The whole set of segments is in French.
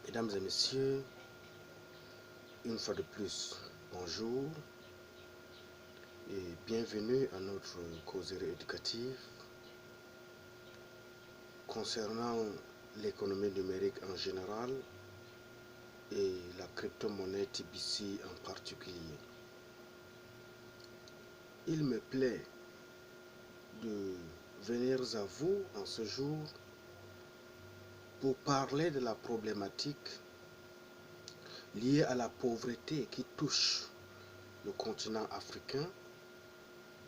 Mesdames et messieurs, une fois de plus, bonjour et bienvenue à notre causerie éducative concernant l'économie numérique en général et la crypto-monnaie TBC en particulier. Il me plaît de venir à vous en ce jour pour parler de la problématique liée à la pauvreté qui touche le continent africain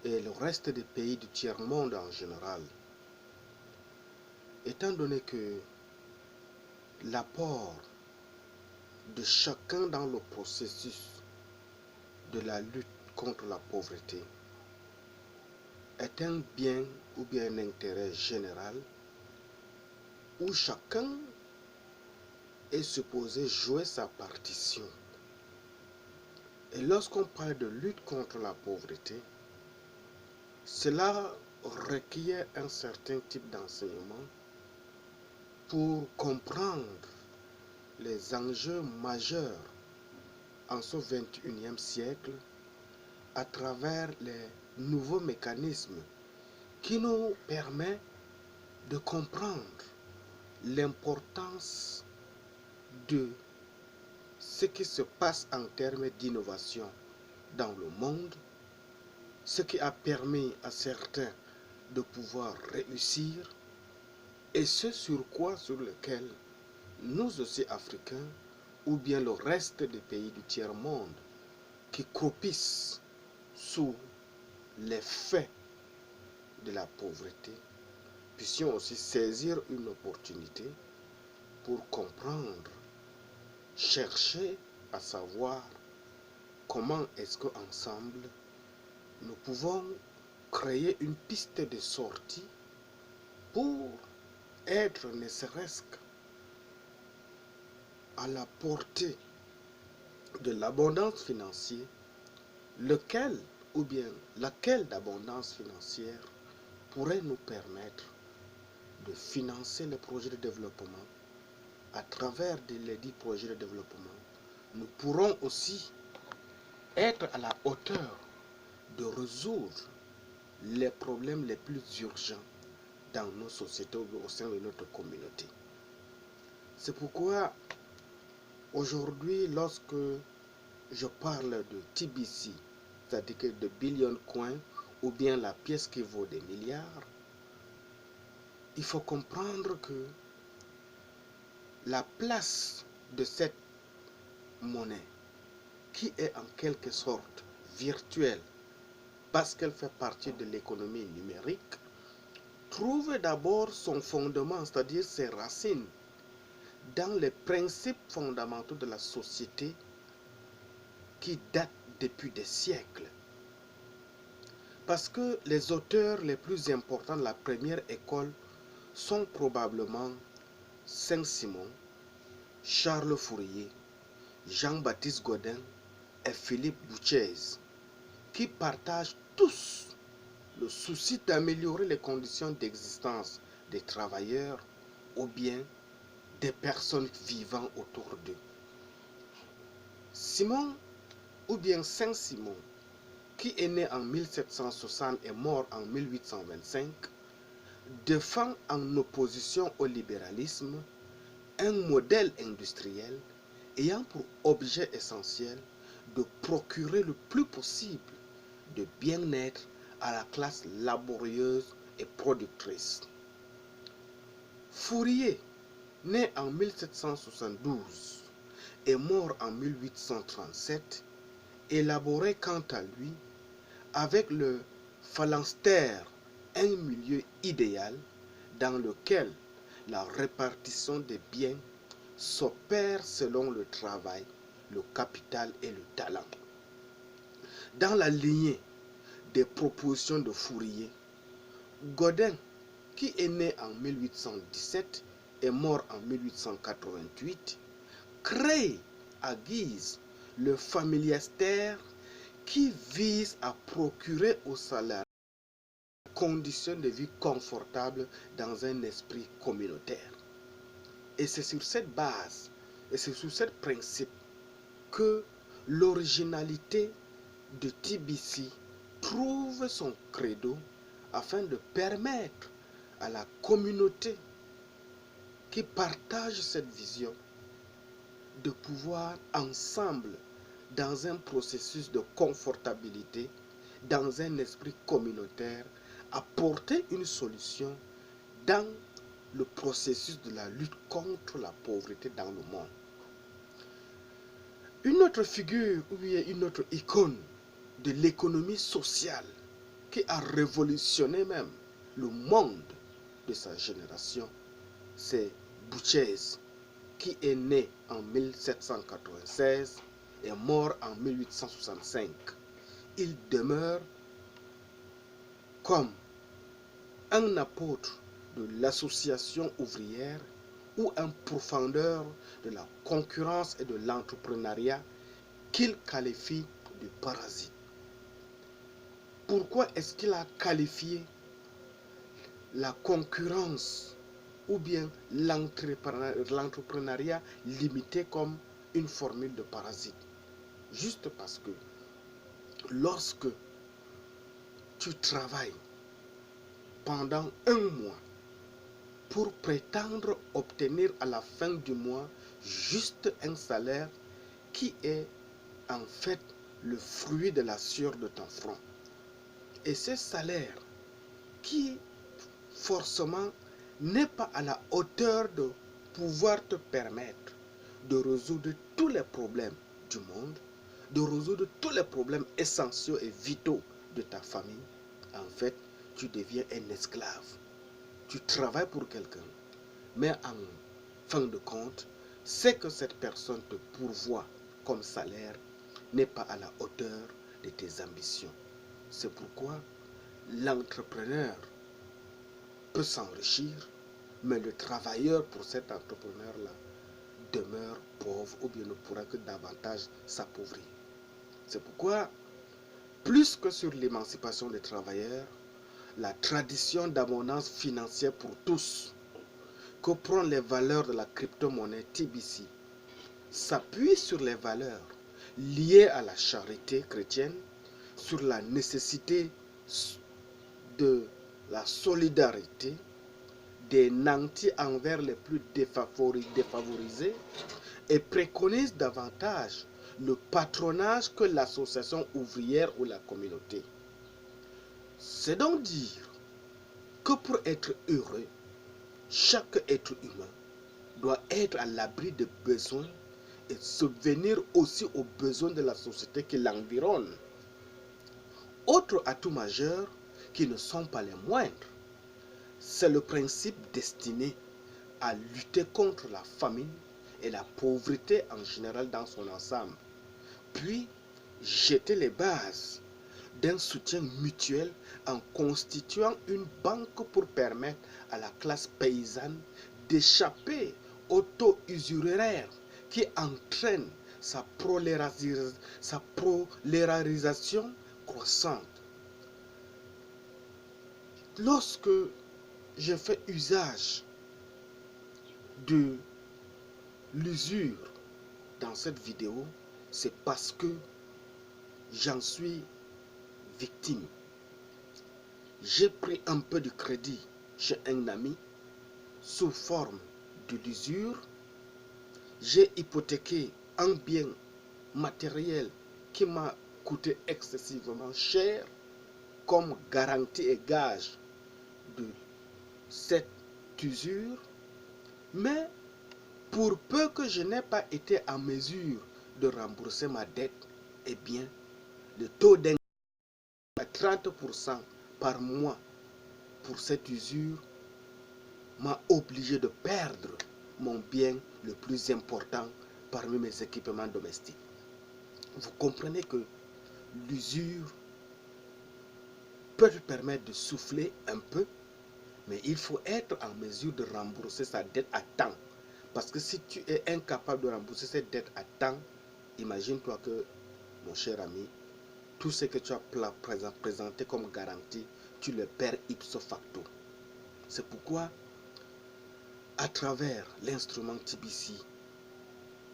et le reste des pays du tiers-monde en général. Étant donné que l'apport de chacun dans le processus de la lutte contre la pauvreté est un bien ou bien un intérêt général où chacun est supposé jouer sa partition. Et lorsqu'on parle de lutte contre la pauvreté, cela requiert un certain type d'enseignement pour comprendre les enjeux majeurs en ce 21e siècle à travers les nouveaux mécanismes qui nous permettent de comprendre l'importance de ce qui se passe en termes d'innovation dans le monde, ce qui a permis à certains de pouvoir réussir et ce sur lequel nous aussi Africains ou bien le reste des pays du tiers-monde qui croupissent sous l'effet de la pauvreté puissions aussi saisir une opportunité pour comprendre, chercher à savoir comment est-ce qu'ensemble nous pouvons créer une piste de sortie pour être ne serait-ce qu'à la portée de l'abondance financière, lequel ou bien laquelle d'abondance financière pourrait nous permettre de financer les projets de développement. À travers les 10 projets de développement, nous pourrons aussi être à la hauteur de résoudre les problèmes les plus urgents dans nos sociétés ou au sein de notre communauté. C'est pourquoi aujourd'hui, lorsque je parle de TBC, c'est-à-dire que de billion coin ou bien la pièce qui vaut des milliards, il faut comprendre que la place de cette monnaie, qui est en quelque sorte virtuelle, parce qu'elle fait partie de l'économie numérique, trouve d'abord son fondement, c'est-à-dire ses racines, dans les principes fondamentaux de la société qui datent depuis des siècles. Parce que les auteurs les plus importants de la première école sont probablement Saint-Simon, Charles Fourier, Jean-Baptiste Godin et Philippe Bouchez, qui partagent tous le souci d'améliorer les conditions d'existence des travailleurs ou bien des personnes vivant autour d'eux. Simon ou bien Saint-Simon, qui est né en 1760 et mort en 1825, défend en opposition au libéralisme un modèle industriel ayant pour objet essentiel de procurer le plus possible de bien-être à la classe laborieuse et productrice. Fourier, né en 1772 et mort en 1837, élaborait quant à lui, avec le phalanstère, un milieu idéal dans lequel la répartition des biens s'opère selon le travail, le capital et le talent. Dans la lignée des propositions de Fourier, Godin, qui est né en 1817 et mort en 1888, crée à guise le familiastère qui vise à procurer aux salariés conditions de vie confortables dans un esprit communautaire. Et c'est sur cette base, et c'est sur ce principe que l'originalité de TBC trouve son credo afin de permettre à la communauté qui partage cette vision de pouvoir ensemble, dans un processus de confortabilité, dans un esprit communautaire, apporter une solution dans le processus de la lutte contre la pauvreté dans le monde. Une autre figure, ou bien une autre icône de l'économie sociale qui a révolutionné même le monde de sa génération, c'est Buchez, qui est né en 1796 et mort en 1865. Il demeure comme un apôtre de l'association ouvrière ou un profondeur de la concurrence et de l'entrepreneuriat qu'il qualifie de parasite. Pourquoi est-ce qu'il a qualifié la concurrence ou bien l'entrepreneuriat limité comme une formule de parasite? Juste parce que lorsque tu travailles pendant un mois pour prétendre obtenir à la fin du mois juste un salaire qui est en fait le fruit de la sueur de ton front. Et ce salaire qui forcément n'est pas à la hauteur de pouvoir te permettre de résoudre tous les problèmes du monde, de résoudre tous les problèmes essentiels et vitaux de ta famille, en fait, tu deviens un esclave. Tu travailles pour quelqu'un, mais en fin de compte, ce que cette personne te pourvoit comme salaire n'est pas à la hauteur de tes ambitions. C'est pourquoi l'entrepreneur peut s'enrichir, mais le travailleur pour cet entrepreneur-là demeure pauvre ou bien ne pourra que davantage s'appauvrir. C'est pourquoi, plus que sur l'émancipation des travailleurs, la tradition d'abondance financière pour tous que prend les valeurs de la crypto-monnaie TBC s'appuie sur les valeurs liées à la charité chrétienne, sur la nécessité de la solidarité, des nantis envers les plus défavorisés et préconise davantage le patronage que l'association ouvrière ou la communauté. C'est donc dire que pour être heureux, chaque être humain doit être à l'abri des besoins et subvenir aussi aux besoins de la société qui l'environne. Autre atout majeur, qui ne sont pas les moindres, c'est le principe destiné à lutter contre la famine et la pauvreté en général dans son ensemble, puis jeter les bases d'un soutien mutuel en constituant une banque pour permettre à la classe paysanne d'échapper au taux usuraire qui entraîne sa proléralisation croissante. Lorsque je fais usage de l'usure dans cette vidéo, c'est parce que j'en suis victime. J'ai pris un peu de crédit chez un ami sous forme de l'usure. J'ai hypothéqué un bien matériel qui m'a coûté excessivement cher comme garantie et gage de cette usure. Mais pour peu que je n'ai pas été en mesure de rembourser ma dette, eh bien, le taux d'intérêt à 30% par mois pour cette usure m'a obligé de perdre mon bien le plus important parmi mes équipements domestiques. Vous comprenez que l'usure peut te permettre de souffler un peu, mais il faut être en mesure de rembourser sa dette à temps. Parce que si tu es incapable de rembourser cette dette à temps, imagine-toi que, mon cher ami, tout ce que tu as présenté comme garantie, tu le perds ipso facto. C'est pourquoi, à travers l'instrument TBC,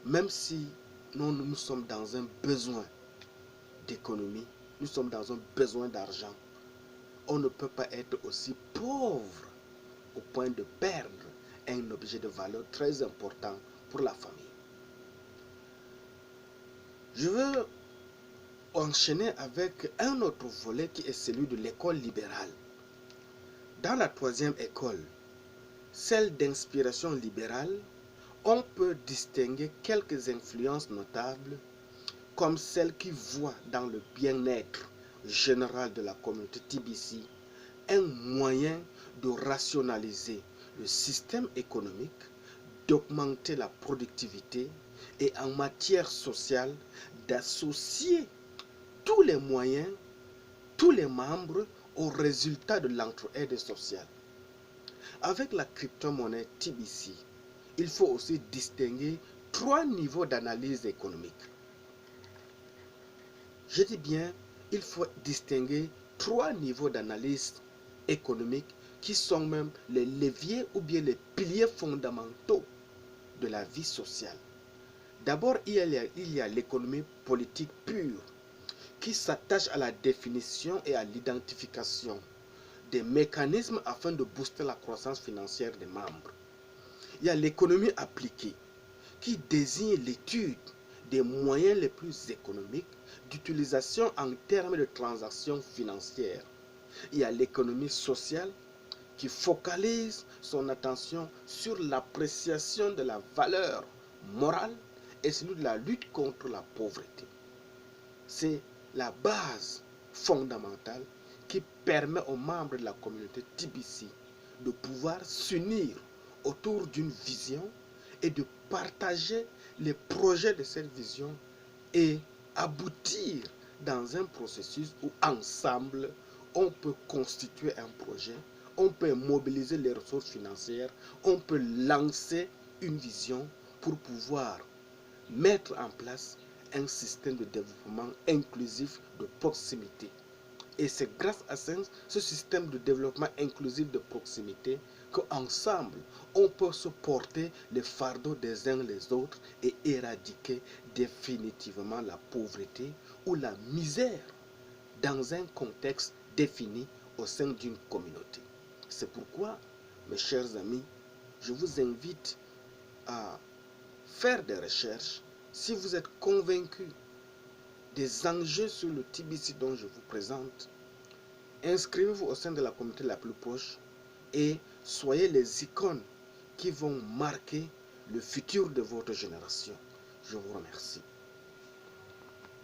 même si nous sommes dans un besoin d'économie, nous sommes dans un besoin d'argent, on ne peut pas être aussi pauvre au point de perdre un objet de valeur très important pour la famille. Je veux enchaîner avec un autre volet qui est celui de l'école libérale. Dans la troisième école, celle d'inspiration libérale, on peut distinguer quelques influences notables comme celle qui voit dans le bien-être général de la communauté TBC un moyen de rationaliser le système économique, d'augmenter la productivité et en matière sociale d'associer tous les moyens, tous les membres au résultat de l'entraide sociale. Avec la crypto-monnaie TBC, il faut aussi distinguer 3 niveaux d'analyse économique. Je dis bien, il faut distinguer 3 niveaux d'analyse économique qui sont même les leviers ou bien les piliers fondamentaux de la vie sociale. D'abord, il y a l'économie politique pure qui s'attache à la définition et à l'identification des mécanismes afin de booster la croissance financière des membres. Il y a l'économie appliquée qui désigne l'étude des moyens les plus économiques d'utilisation en termes de transactions financières. Il y a l'économie sociale qui focalise son attention sur l'appréciation de la valeur morale et celui de la lutte contre la pauvreté. C'est la base fondamentale qui permet aux membres de la communauté TBC de pouvoir s'unir autour d'une vision et de partager les projets de cette vision et aboutir dans un processus où ensemble on peut constituer un projet, on peut mobiliser les ressources financières, on peut lancer une vision pour pouvoir mettre en place un système de développement inclusif de proximité. Et c'est grâce à ce système de développement inclusif de proximité qu'ensemble, on peut supporter les fardeaux des uns les autres et éradiquer définitivement la pauvreté ou la misère dans un contexte défini au sein d'une communauté. C'est pourquoi, mes chers amis, je vous invite à faire des recherches si vous êtes convaincus des enjeux sur le TBC dont je vous présente. Inscrivez-vous au sein de la communauté la plus proche et soyez les icônes qui vont marquer le futur de votre génération. Je vous remercie.